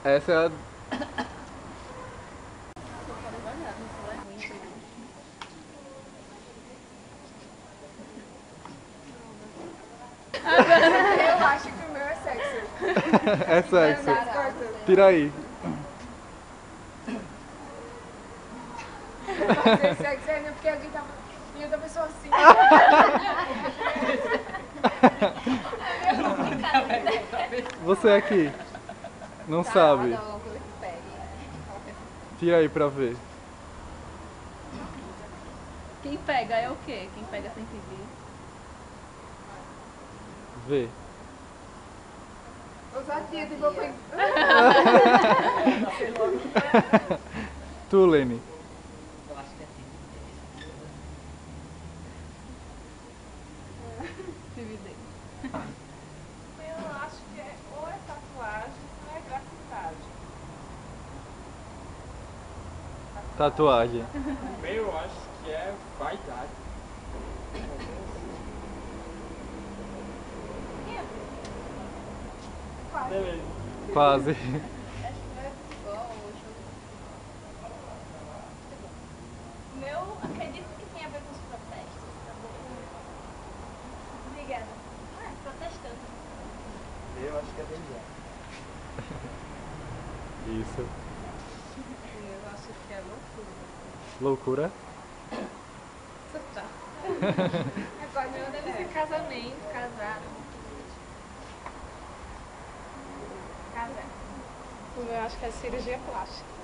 Essa é a... Eu acho que o meu é sexo. É sexo. Tira aí. Fazer sexo ainda porque alguém tava. E outra pessoa assim. Você aqui. Não sabe. Tira aí pra ver. Quem pega é o quê? Quem pega sem pedir? Vê. Ousadia, tipo, eu fui. Tu, Lene. Eu acho que é Dividei. Eu acho que é ou é tatuagem ou é grafitagem. Tatuagem. O meu eu acho que é vaidade. Beleza. Quase. O meu, acredito que tem a ver com os protestos, tá bom? Obrigada. Protestando. Eu acho que é desenho. Isso. Eu acho que é loucura. Loucura? Surtar. Agora meu deve ser casamento, casar. Casar. O meu acho que é cirurgia plástica.